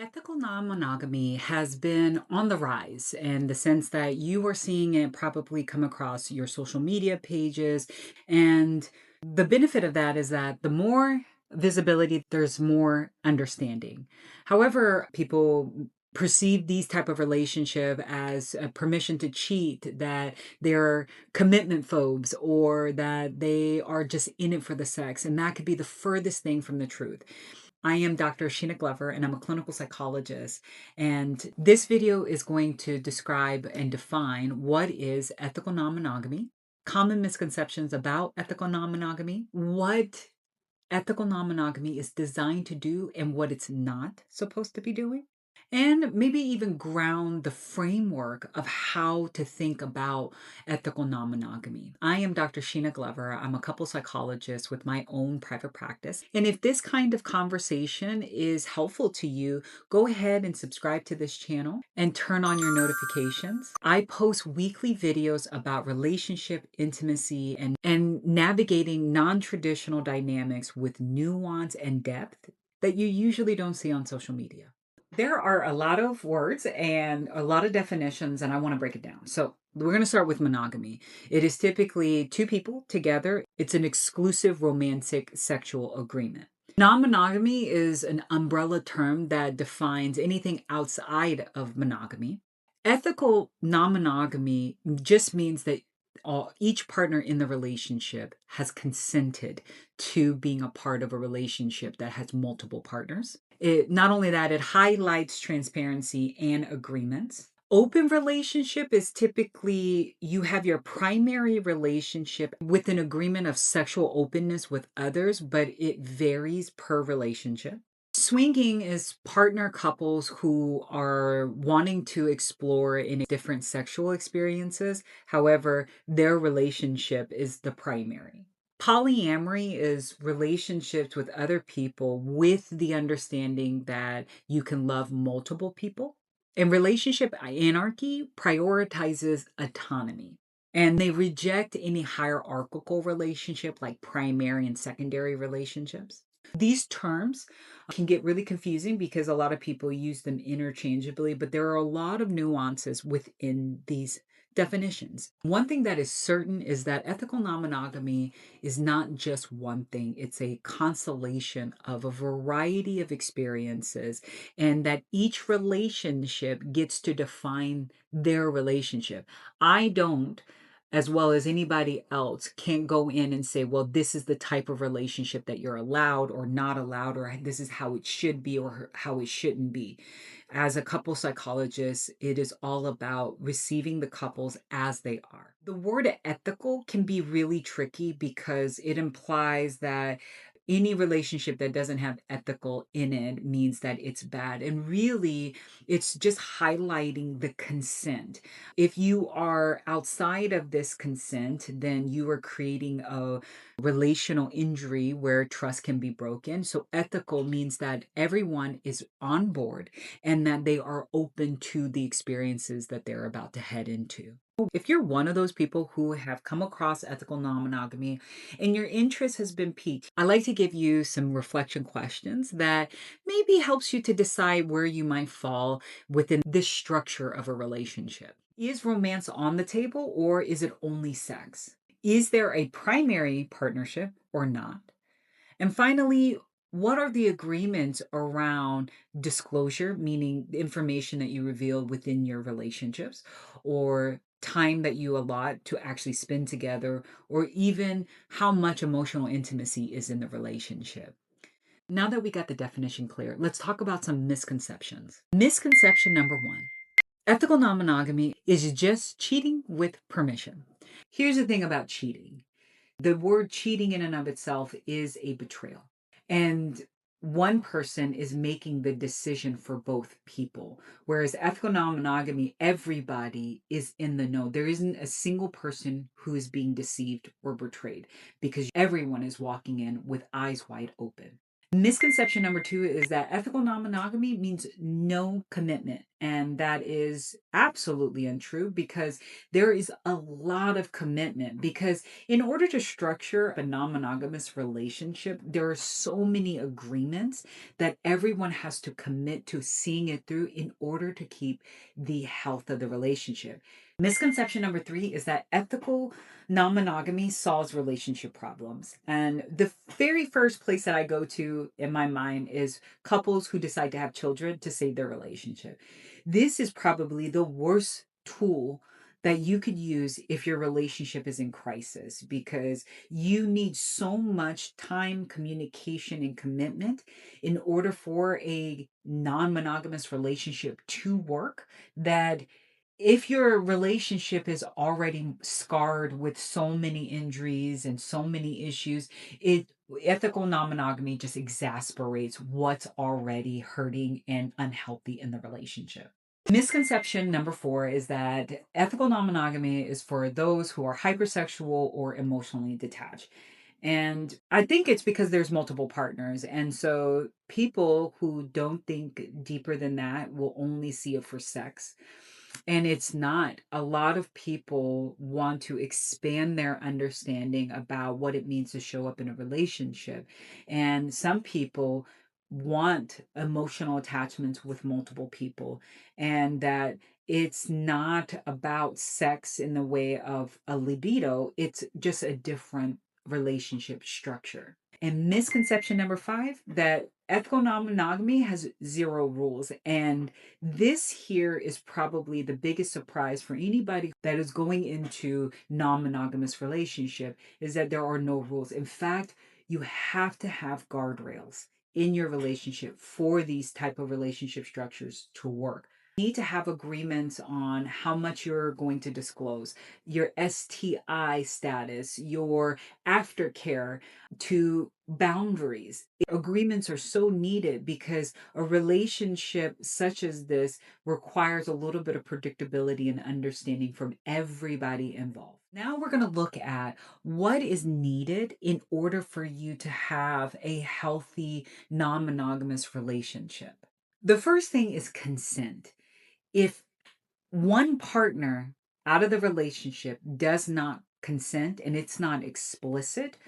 Ethical non-monogamy has been on the rise in the sense that you are seeing it probably come across your social media pages. And the benefit of that is that the more visibility, there's more understanding. However, people perceive these type of relationship as a permission to cheat, that they're commitment phobes, or that they are just in it for the sex. And that could be the furthest thing from the truth. I am Dr. Sheena Glover, and I'm a clinical psychologist. And this video is going to describe and define what is ethical non monogamy, common misconceptions about ethical non monogamy, what ethical non monogamy is designed to do, and what it's not supposed to be doing, and maybe even ground the framework of how to think about ethical non monogamy. I am Dr. Sheena Glover. I'm a couple psychologist with my own private practice. And if this kind of conversation is helpful to you, go ahead and subscribe to this channel and turn on your notifications. I post weekly videos about relationship intimacy and navigating non traditional dynamics with nuance and depth that you usually don't see on social media. There are a lot of words and a lot of definitions, and I want to break it down. So, we're going to start with monogamy. It is typically two people together, it's an exclusive romantic sexual agreement. Non monogamy is an umbrella term that defines anything outside of monogamy. Ethical non monogamy just means that each partner in the relationship has consented to being a part of a relationship that has multiple partners. It not only that, it highlights transparency and agreements. Open relationship is typically you have your primary relationship with an agreement of sexual openness with others, but it varies per relationship. Swinging is partner couples who are wanting to explore in different sexual experiences. However, their relationship is the primary. Polyamory is relationships with other people with the understanding that you can love multiple people. And relationship anarchy prioritizes autonomy. And they reject any hierarchical relationship like primary and secondary relationships. These terms can get really confusing because a lot of people use them interchangeably, but there are a lot of nuances within these definitions. One thing that is certain is that ethical non monogamy is not just one thing, it's a constellation of a variety of experiences, and that each relationship gets to define their relationship. I don't, as well as anybody else, can't go in and say, well, this is the type of relationship that you're allowed or not allowed, or this is how it should be or how it shouldn't be. As a couple psychologist, it is all about receiving the couples as they are. The word ethical can be really tricky because it implies that any relationship that doesn't have ethical in it means that it's bad. And really, it's just highlighting the consent. If you are outside of this consent, then you are creating a relational injury where trust can be broken. So, ethical means that everyone is on board and that they are open to the experiences that they're about to head into. If you're one of those people who have come across ethical non monogamy and your interest has been piqued, I like to give you some reflection questions that maybe helps you to decide where you might fall within this structure of a relationship. Is romance on the table, or is it only sex? Is there a primary partnership or not? And finally, what are the agreements around disclosure, meaning the information that you reveal within your relationships, or time that you allot to actually spend together, or even how much emotional intimacy is in the relationship? Now that we got the definition clear, let's talk about some misconceptions. Misconception number one: ethical non monogamy is just cheating with permission. Here's the thing about cheating: the word cheating in and of itself is a betrayal. And one person is making the decision for both people. Whereas ethical non monogamy, everybody is in the know. There isn't a single person who is being deceived or betrayed because everyone is walking in with eyes wide open. Misconception number two is that ethical non monogamy means no commitment And that is absolutely untrue because there is a lot of commitment. Because in order to structure a non monogamous relationship, there are so many agreements that everyone has to commit to seeing it through in order to keep the health of the relationship. Misconception number three is that ethical non monogamy solves relationship problems. And the very first place that I go to in my mind is couples who decide to have children to save their relationship. This is probably the worst tool that you could use if your relationship is in crisis because you need so much time, communication, and commitment in order for a non monogamous relationship to work that if your relationship is already scarred with so many injuries and so many issues, it ethical non-monogamy just exasperates what's already hurting and unhealthy in the relationship. Misconception number four is that ethical non-monogamy is for those who are hypersexual or emotionally detached. And I think it's because there's multiple partners. And so people who don't think deeper than that will only see it for sex. And it's not. A lot of people want to expand their understanding about what it means to show up in a relationship. And some people want emotional attachments with multiple people, and that it's not about sex in the way of a libido, it's just a different relationship structure. And misconception number five, that ethical non-monogamy has zero rules. And this here is probably the biggest surprise for anybody that is going into non-monogamous relationship is that there are no rules. In fact, you have to have guardrails in your relationship for these type of relationship structures to work. You need to have agreements on how much you're going to disclose, your STI status, your aftercare, to boundaries. Agreements are so needed because a relationship such as this requires a little bit of predictability and understanding from everybody involved. Now we're going to look at what is needed in order for you to have a healthy non monogamous relationship. The first thing is consent. If one partner out of the relationship does not consent and it's not explicit,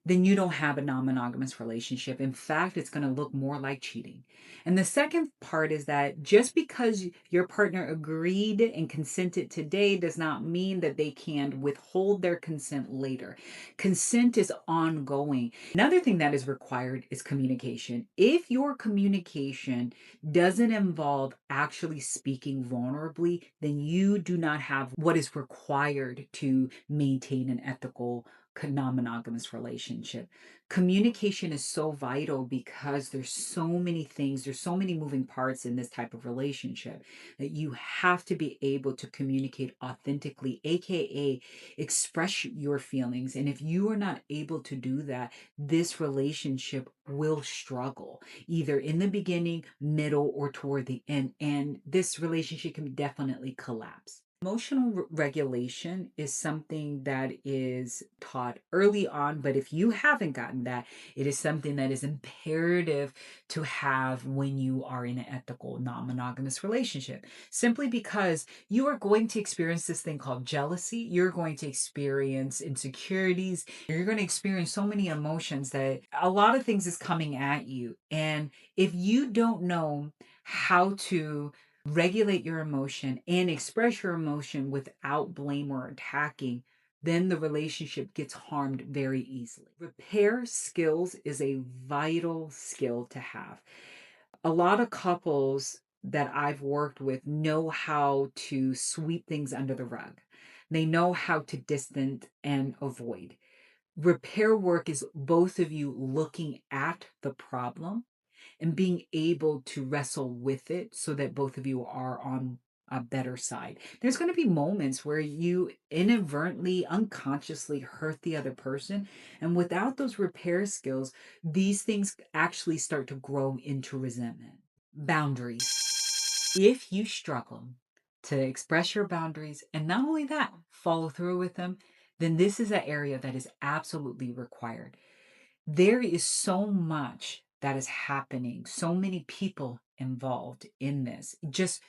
then you don't have a non monogamous relationship. In fact, it's going to look more like cheating. And the second part is that just because your partner agreed and consented today does not mean that they can withhold their consent later. Consent is ongoing. Another thing that is required is communication. If your communication doesn't involve actually speaking vulnerably, then you do not have what is required to maintain an ethical non-monogamous relationship. Communication is so vital because there's so many things, there's so many moving parts in this type of relationship that you have to be able to communicate authentically, aka express your feelings. And if you are not able to do that, this relationship will struggle either in the beginning, middle, or toward the end. And this relationship can definitely collapse. Emotional regulation is something that is taught early on, but if you haven't gotten that, it is something that is imperative to have when you are in an ethical, non monogamous relationship. Simply because you are going to experience this thing called jealousy, you're going to experience insecurities, you're going to experience so many emotions that a lot of things is coming at you. And if you don't know how to regulate your emotion and express your emotion without blame or attacking, then the relationship gets harmed very easily. Repair skills is a vital skill to have. A lot of couples that I've worked with know how to sweep things under the rug. They know how to distance and avoid. Repair work is both of you looking at the problem and being able to wrestle with it so that both of you are on a better side. There's going to be moments where you inadvertently, unconsciously hurt the other person. And without those repair skills, these things actually start to grow into resentment. Boundaries. If you struggle to express your boundaries and not only that, follow through with them, then this is an area that is absolutely required. There is so much that is happening, so many people involved in this. Just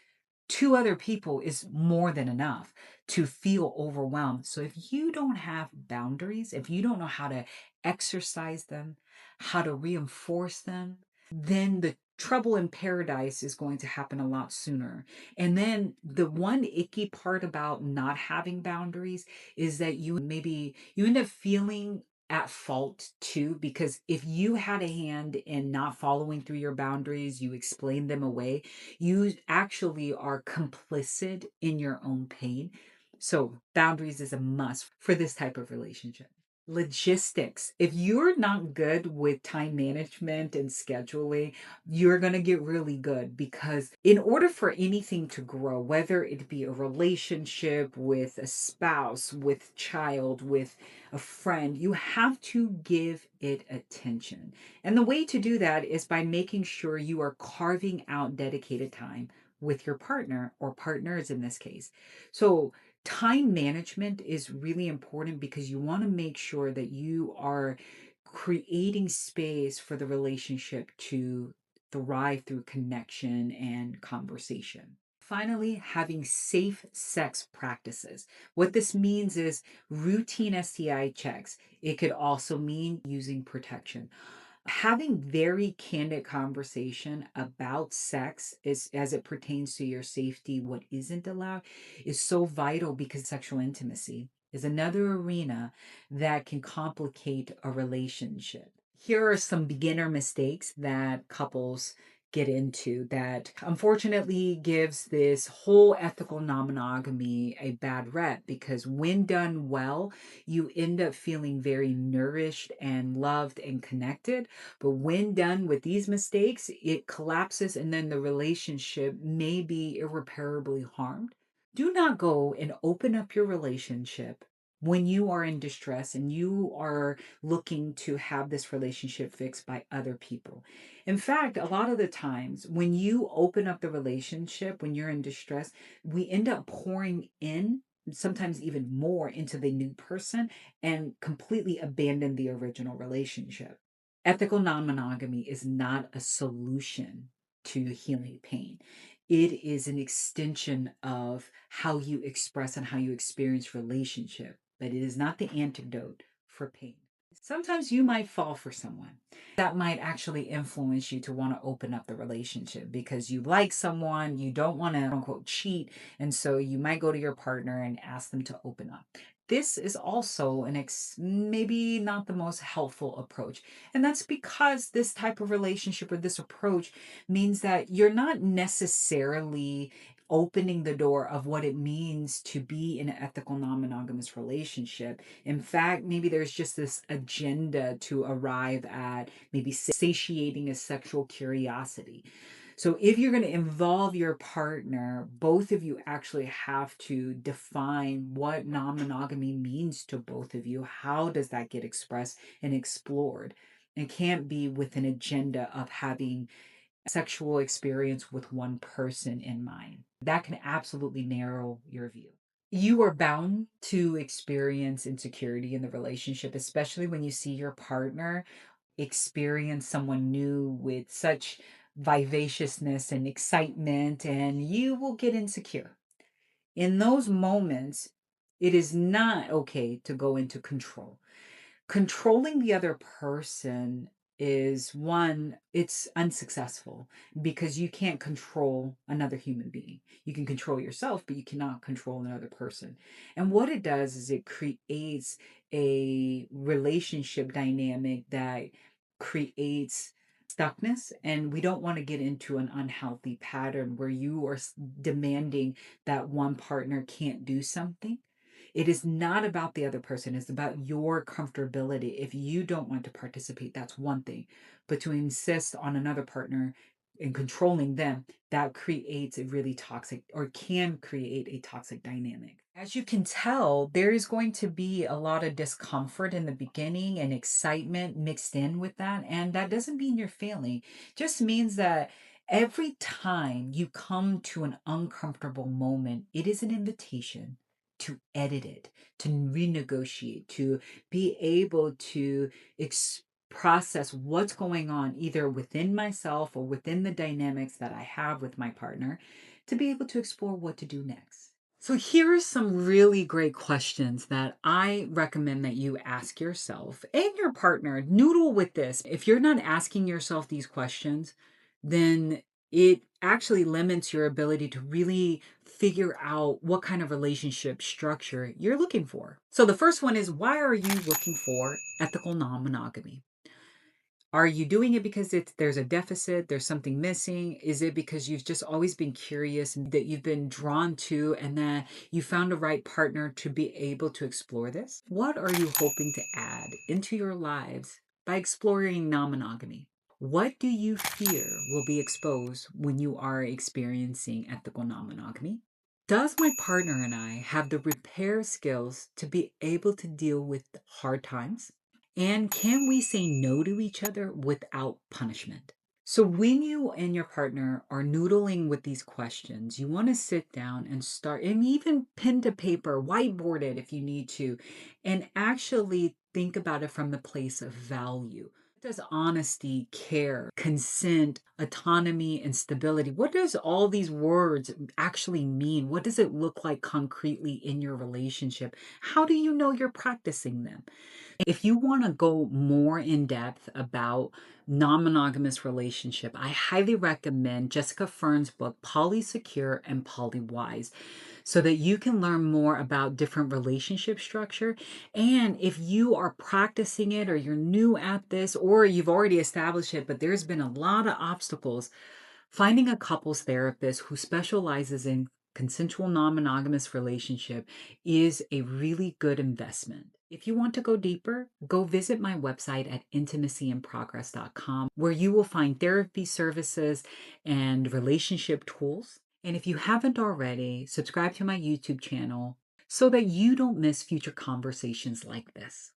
2 other people is more than enough to feel overwhelmed. So if you don't have boundaries, if you don't know how to exercise them, how to reinforce them, then the trouble in paradise is going to happen a lot sooner. And then the one icky part about not having boundaries is that you end up feeling at fault too, because if you had a hand in not following through your boundaries, you explained them away, you actually are complicit in your own pain. So, boundaries is a must for this type of relationship. Logistics. If you're not good with time management and scheduling, you're going to get really good, because in order for anything to grow, whether it be a relationship with a spouse, with child, with a friend, you have to give it attention. And the way to do that is by making sure you are carving out dedicated time with your partner or partners in this case. So, time management is really important because you want to make sure that you are creating space for the relationship to thrive through connection and conversation. Finally, having safe sex practices. What this means is routine STI checks. It could also mean using protection. Having very candid conversation about sex is as it pertains to your safety, what isn't allowed, is so vital, because sexual intimacy is another arena that can complicate a relationship. Here are some beginner mistakes that couples get into that unfortunately gives this whole ethical non-monogamy a bad rep, because when done well, you end up feeling very nourished and loved and connected. But when done with these mistakes, it collapses and then the relationship may be irreparably harmed. Do not go and open up your relationship when you are in distress and you are looking to have this relationship fixed by other people. In fact, a lot of the times when you open up the relationship, when you're in distress, we end up pouring in, sometimes even more, into the new person and completely abandon the original relationship. Ethical non monogamy is not a solution to healing pain. It is an extension of how you express and how you experience relationship, but it is not the antidote for pain. Sometimes you might fall for someone that might actually influence you to want to open up the relationship because you like someone, you don't want to, quote unquote, cheat. And so you might go to your partner and ask them to open up. This is also maybe not the most helpful approach. And that's because this type of relationship or this approach means that you're not necessarily opening the door of what it means to be in an ethical non-monogamous relationship. In fact, maybe there's just this agenda to arrive at maybe satiating a sexual curiosity. So if you're going to involve your partner, both of you actually have to define what non-monogamy means to both of you. How does that get expressed and explored? It can't be with an agenda of having sexual experience with one person in mind. That can absolutely narrow your view. You are bound to experience insecurity in the relationship, especially when you see your partner experience someone new with such vivaciousness and excitement, and you will get insecure. In those moments, it is not okay to go into control. Controlling the other person is one, it's unsuccessful because you can't control another human being. You can control yourself, but you cannot control another person. And what it does is it creates a relationship dynamic that creates stuckness, and we don't want to get into an unhealthy pattern where you are demanding that one partner can't do something. It is not about the other person. It's about your comfortability. If you don't want to participate, that's one thing. But to insist on another partner and controlling them, that creates a really toxic, or can create a toxic dynamic. As you can tell, there is going to be a lot of discomfort in the beginning and excitement mixed in with that. And that doesn't mean you're failing, it just means that every time you come to an uncomfortable moment, it is an invitation to edit it, to renegotiate, to be able to process what's going on either within myself or within the dynamics that I have with my partner to be able to explore what to do next. So, here are some really great questions that I recommend that you ask yourself and your partner. Noodle with this. If you're not asking yourself these questions, then it actually limits your ability to really figure out what kind of relationship structure you're looking for. So, the first one is, why are you looking for ethical non monogamy? Are you doing it because there's a deficit, there's something missing? Is it because you've just always been curious and that you've been drawn to and that you found a right partner to be able to explore this? What are you hoping to add into your lives by exploring non-monogamy? What do you fear will be exposed when you are experiencing ethical non-monogamy? Does my partner and I have the repair skills to be able to deal with hard times? And can we say no to each other without punishment? So, when you and your partner are noodling with these questions, you want to sit down and start, and even pen to paper, whiteboard it if you need to, and actually think about it from the place of value. What does honesty, care, consent, autonomy, and stability? What does all these words actually mean? What does it look like concretely in your relationship? How do you know you're practicing them? If you want to go more in depth about non-monogamous relationship, I highly recommend Jessica Fern's book, Polysecure and Polywise, so that you can learn more about different relationship structure. And if you are practicing it or you're new at this or you've already established it, but there's been a lot of obstacles, finding a couples therapist who specializes in consensual non-monogamous relationship is a really good investment. If you want to go deeper, go visit my website at intimacyinprogress.com, where you will find therapy services and relationship tools. And if you haven't already, subscribe to my YouTube channel so that you don't miss future conversations like this.